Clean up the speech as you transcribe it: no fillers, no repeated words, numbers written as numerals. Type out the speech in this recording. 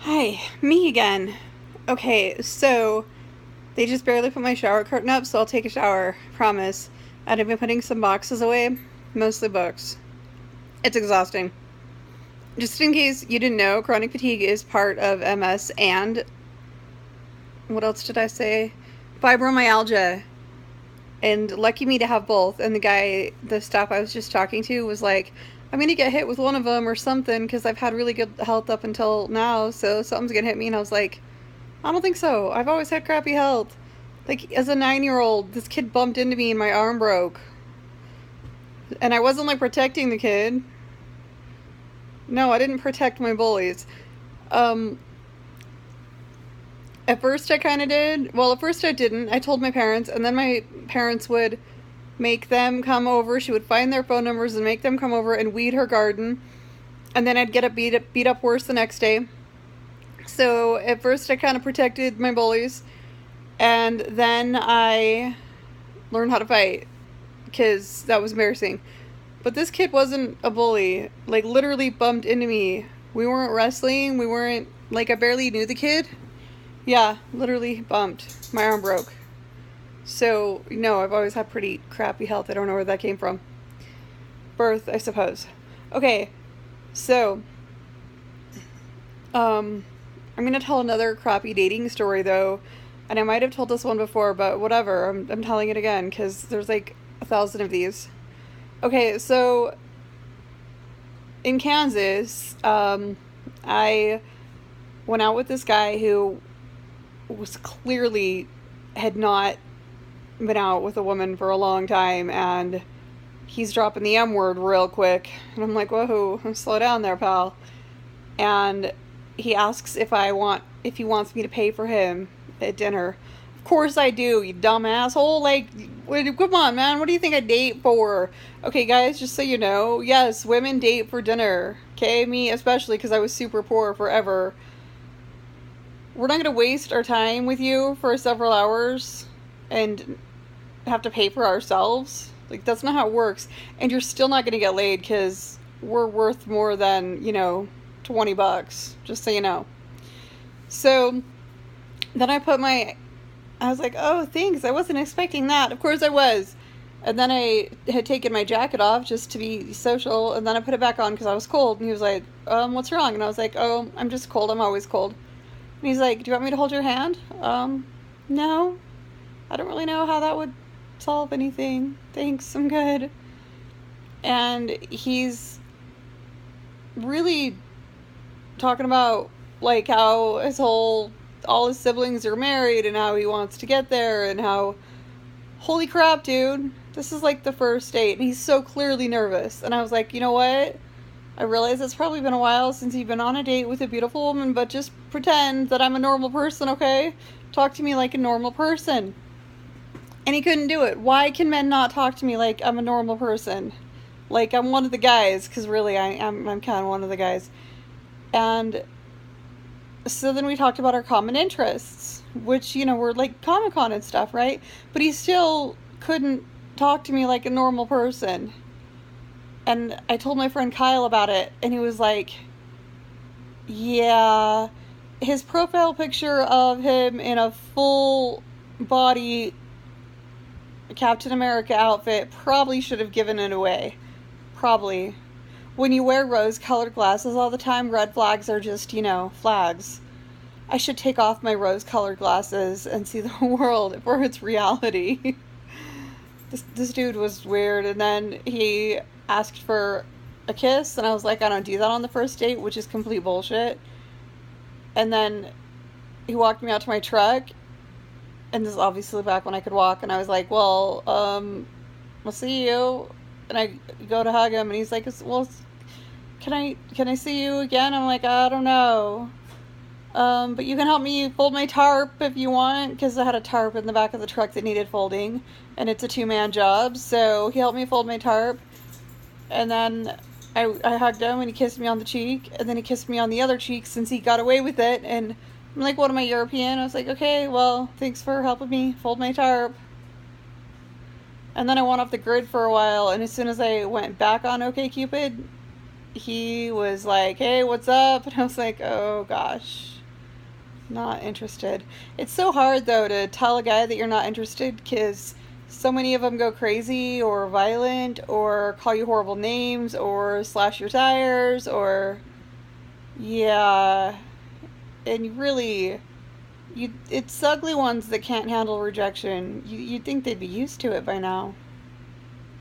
Hi, me again. Okay, so they just barely put my shower curtain up, so I'll take a shower, promise. And I've been putting some boxes away, mostly books. It's exhausting. Just in case you didn't know, chronic fatigue is part of MS and what else did I say? Fibromyalgia. And lucky me to have both. And the staff I was just talking to was like, I'm gonna get hit with one of them or something because I've had really good health up until now, so something's gonna hit me. And I was like, I don't think so. I've always had crappy health. Like, as a 9 year old, this kid bumped into me and my arm broke. And I wasn't like protecting the kid. No, I didn't protect my bullies. Um, at first I kind of did. Well, at first I didn't. I told my parents, and then my parents would make them come over. She would find their phone numbers and make them come over and weed her garden. And then I'd get beat up worse the next day. So at first I kind of protected my bullies. And then I learned how to fight because that was embarrassing. But this kid wasn't a bully. Like, literally bumped into me. We weren't wrestling. We weren't, like, I barely knew the kid. Yeah, literally bumped. My arm broke. So, no, I've always had pretty crappy health. I don't know where that came from. Birth, I suppose. Okay, so, I'm gonna tell another crappy dating story, though. And I might have told this one before, but whatever. I'm telling it again because there's like 1,000 of these. Okay, so in Kansas, I went out with this guy who was clearly had not been out with a woman for a long time, and he's dropping the M word real quick. And I'm like, whoa, slow down there, pal. And he asks if he wants me to pay for him at dinner. Of course I do, you dumb asshole. Like, come on, man. What do you think I date for? Okay, guys, just so you know, yes, women date for dinner. Okay, me especially because I was super poor forever. We're not going to waste our time with you for several hours and have to pay for ourselves. Like, that's not how it works. And you're still not going to get laid because we're worth more than, $20, just so you know. So then I was like, oh, thanks. I wasn't expecting that. Of course I was. And then I had taken my jacket off just to be social. And then I put it back on because I was cold. And he was like, what's wrong? And I was like, oh, I'm just cold. I'm always cold. And he's like, do you want me to hold your hand? No. I don't really know how that would solve anything. Thanks. I'm good. And he's really talking about like how all his siblings are married and how he wants to get there and how, holy crap, dude, this is like the first date and he's so clearly nervous. And I was like, you know what, I realize it's probably been a while since you've been on a date with a beautiful woman, but just pretend that I'm a normal person, okay? Talk to me like a normal person. And he couldn't do it. Why can men not talk to me like I'm a normal person? Like I'm one of the guys, because really I'm kind of one of the guys. And so then we talked about our common interests, which, were like Comic-Con and stuff, right? But he still couldn't talk to me like a normal person. And I told my friend Kyle about it, and he was like, yeah, his profile picture of him in a full body Captain America outfit probably should have given it away. Probably. When you wear rose-colored glasses all the time, red flags are just, flags. I should take off my rose-colored glasses and see the world for its reality. This dude was weird, and then he asked for a kiss, and I was like, I don't do that on the first date, which is complete bullshit. And then he walked me out to my truck, and this is obviously back when I could walk, and I was like, well, we'll see you. And I go to hug him, and he's like, well, can I see you again? I'm like, I don't know. But you can help me fold my tarp if you want, because I had a tarp in the back of the truck that needed folding, and it's a 2-man job, so he helped me fold my tarp, and then I hugged him, and he kissed me on the cheek, and then he kissed me on the other cheek since he got away with it, and I'm like, what am I, European? I was like, okay, well, thanks for helping me fold my tarp. And then I went off the grid for a while, and as soon as I went back on OkCupid, he was like, "Hey, what's up?" And I was like, "Oh gosh, not interested." It's so hard though to tell a guy that you're not interested because so many of them go crazy or violent or call you horrible names or slash your tires or yeah, and you really it's ugly ones that can't handle rejection. You'd think they'd be used to it by now.